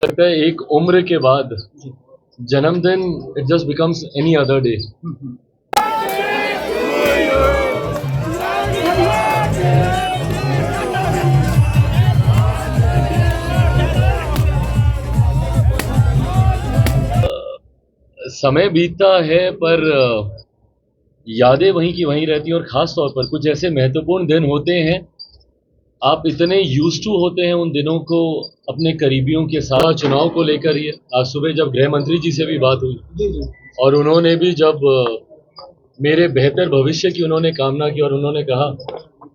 लगता है एक उम्र के बाद जन्मदिन it just becomes any other day. समय बीतता है पर यादें वहीं की वहीं रहती हैं, और ख़ास तौर पर कुछ ऐसे महत्वपूर्ण दिन होते हैं, आप इतने यूज्ड टू होते हैं उन दिनों को अपने करीबियों के साथ। चुनाव को लेकर ही आज सुबह जब गृह मंत्री जी से भी बात हुई और उन्होंने भी जब मेरे बेहतर भविष्य की उन्होंने कामना की, और उन्होंने कहा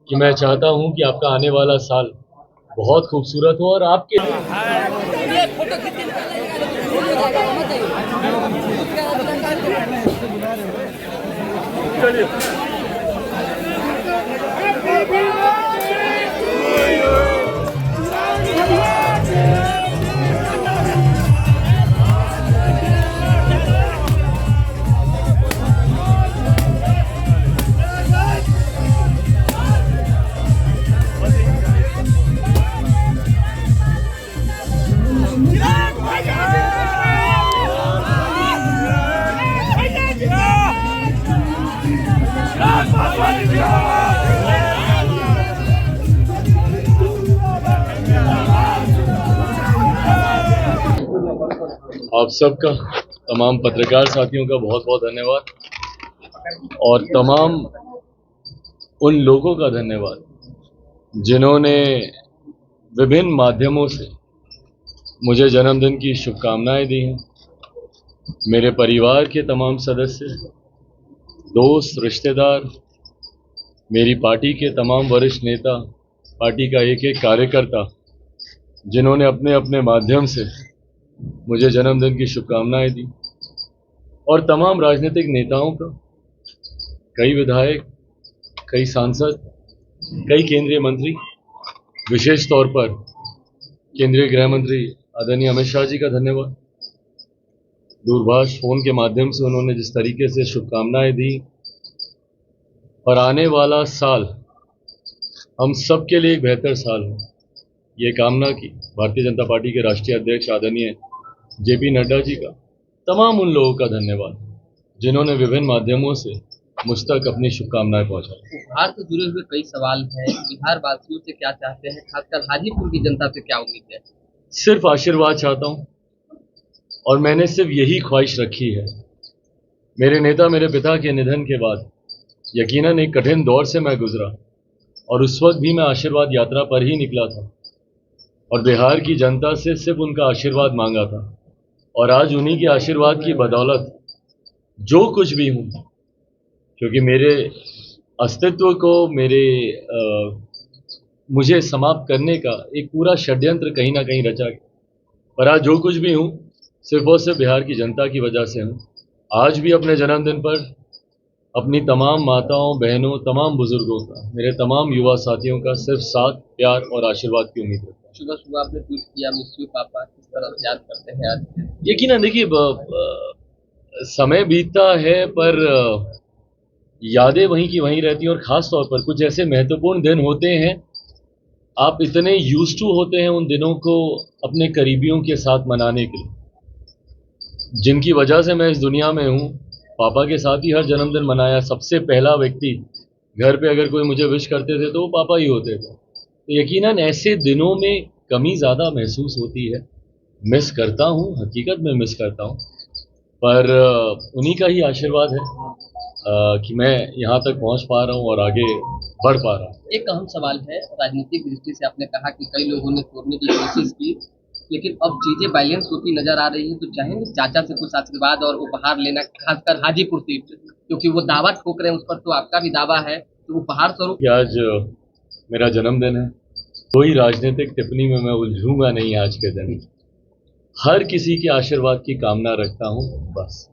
कि मैं चाहता हूं कि आपका आने वाला साल बहुत खूबसूरत हो और आपके आप सबका, तमाम पत्रकार साथियों का बहुत बहुत धन्यवाद, और तमाम उन लोगों का धन्यवाद जिन्होंने विभिन्न माध्यमों से मुझे जन्मदिन की शुभकामनाएं दी हैं। मेरे परिवार के तमाम सदस्य, दोस्त, रिश्तेदार, मेरी पार्टी के तमाम वरिष्ठ नेता, पार्टी का एक एक कार्यकर्ता जिन्होंने अपने अपने माध्यम से मुझे जन्मदिन की शुभकामनाएं दी, और तमाम राजनीतिक नेताओं का, कई विधायक, कई सांसद, कई केंद्रीय मंत्री, विशेष तौर पर केंद्रीय गृह मंत्री आदरणीय अमित शाह जी का धन्यवाद। दूरभाष फोन के माध्यम से उन्होंने जिस तरीके से शुभकामनाएं दी, और आने वाला साल हम सबके लिए एक बेहतर साल हो, ये कामना की भारतीय जनता पार्टी के राष्ट्रीय अध्यक्ष आदरणीय जेपी नड्डा जी का। तमाम उन लोगों का धन्यवाद जिन्होंने विभिन्न माध्यमों से मुझ तक अपनी शुभकामनाएं पहुंचाई। बिहार से जुड़े हुए कई सवाल हैं, बिहार वासियों से क्या चाहते हैं, खासकर हाजीपुर की जनता से क्या उम्मीद है? सिर्फ आशीर्वाद चाहता हूं, और मैंने सिर्फ यही ख्वाहिश रखी है। मेरे नेता, मेरे पिता के निधन के बाद यकीनन एक कठिन दौर से मैं गुजरा, और उस वक्त भी मैं आशीर्वाद यात्रा पर ही निकला था, और बिहार की जनता से सिर्फ उनका आशीर्वाद मांगा था। और आज उन्हीं के आशीर्वाद की बदौलत जो कुछ भी हूँ, क्योंकि मेरे अस्तित्व को, मुझे समाप्त करने का एक पूरा षड्यंत्र कहीं ना कहीं रचा गया, पर आज जो कुछ भी हूँ सिर्फ और सिर्फ बिहार की जनता की वजह से हूँ। आज भी अपने जन्मदिन पर अपनी तमाम माताओं, बहनों, तमाम बुजुर्गों का, मेरे तमाम युवा साथियों का सिर्फ साथ, प्यार और आशीर्वाद की उम्मीद रखता हूँ। सुबह सुबह आपने ट्वीट किया, मिस यू पापा, किस तरह से याद करते हैं आज? यकीनन देखिए, समय बीतता है पर यादें वहीं की वहीं रहती हैं, और ख़ास तौर पर कुछ ऐसे महत्वपूर्ण दिन होते हैं, आप इतने यूज्ड टू होते हैं उन दिनों को अपने करीबियों के साथ मनाने के लिए, जिनकी वजह से मैं इस दुनिया में हूँ। पापा के साथ ही हर जन्मदिन मनाया। सबसे पहला व्यक्ति घर पे अगर कोई मुझे विश करते थे तो वो पापा ही होते थे। तो यकीनन ऐसे दिनों में कमी ज़्यादा महसूस होती है। मिस करता हूँ, हकीकत में मिस करता हूँ, पर उन्हीं का ही आशीर्वाद है कि मैं यहाँ तक पहुँच पा रहा हूँ और आगे बढ़ पा रहा हूँ। एक अहम सवाल है, राजनीतिक दृष्टि से आपने कहा कि कई लोगों ने तोड़ने की कोशिश की, लेकिन अब चीजें बैलेंस होती नजर आ रही है, तो चाहेंगे चाचा से कुछ आशीर्वाद और उपहार लेना, खासकर हाजीपुर सीट, क्योंकि वो दावा ठोक रहे हैं उस पर, तो आपका भी दावा है, तो उपहार स्वरूप। आज मेरा जन्मदिन है, कोई राजनीतिक टिप्पणी में मैं उलझूंगा नहीं। आज के दिन हर किसी के आशीर्वाद की कामना रखता हूँ, बस।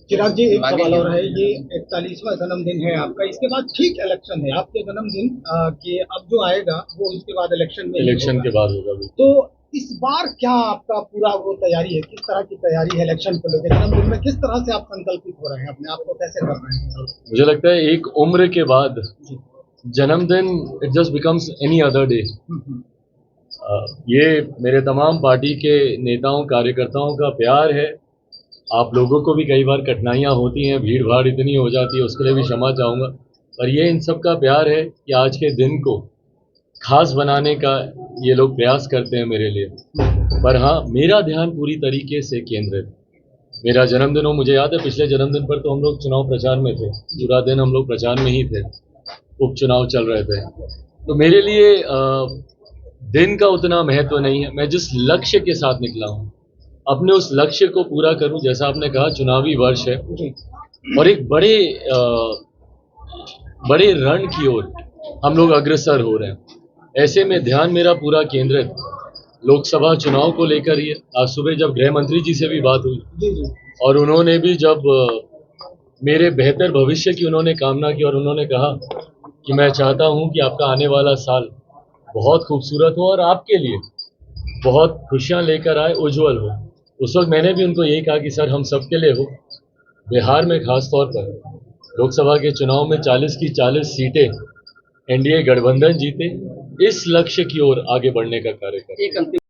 चिराग जी, एक सवाल और है, ये 41वां जन्मदिन है आपका, इसके बाद ठीक इलेक्शन है आपके जन्मदिन के, अब जो आएगा वो इसके बाद इलेक्शन के बाद होगा। तो इस बार क्या आपका पूरा वो तैयारी है, किस तरह की तैयारी है इलेक्शन को लेकर? जन्मदिन में किस तरह से आप संकल्पित हो रहे हैं, अपने आप को कैसे कर रहे हैं? मुझे लगता है एक उम्र के बाद जन्मदिन it just becomes any other day. ये मेरे तमाम पार्टी के नेताओं कार्यकर्ताओं का प्यार है। आप लोगों को भी कई बार कठिनाइयाँ होती हैं, भीड़ भाड़ इतनी हो जाती है, उसके लिए भी क्षमा चाहूँगा, पर ये इन सब का प्यार है कि आज के दिन को खास बनाने का ये लोग प्रयास करते हैं मेरे लिए। पर हाँ, मेरा ध्यान पूरी तरीके से केंद्रित। मेरा जन्मदिन हो, मुझे याद है पिछले जन्मदिन पर तो हम लोग चुनाव प्रचार में थे, पूरा दिन हम लोग प्रचार में ही थे, उपचुनाव चल रहे थे। तो मेरे लिए दिन का उतना महत्व नहीं है। मैं जिस लक्ष्य के साथ निकला हूँ, अपने उस लक्ष्य को पूरा करूं। जैसा आपने कहा, चुनावी वर्ष है और एक बड़े रण की ओर हम लोग अग्रसर हो रहे हैं। ऐसे में ध्यान मेरा पूरा केंद्रित लोकसभा चुनाव को लेकर ही है। आज सुबह जब गृह मंत्री जी से भी बात हुई और उन्होंने भी जब मेरे बेहतर भविष्य की उन्होंने कामना की और उन्होंने कहा कि मैं चाहता हूं कि आपका आने वाला साल बहुत खूबसूरत हो और आपके लिए बहुत खुशियां लेकर आए, उज्जवल हो। उस वक्त मैंने भी उनको यही कहा कि सर, हम सबके लिए हो। बिहार में खास तौर पर लोकसभा के चुनाव में 40 की 40 सीटें एनडीए गठबंधन जीते, इस लक्ष्य की ओर आगे बढ़ने का कार्य करें। एक अंतिम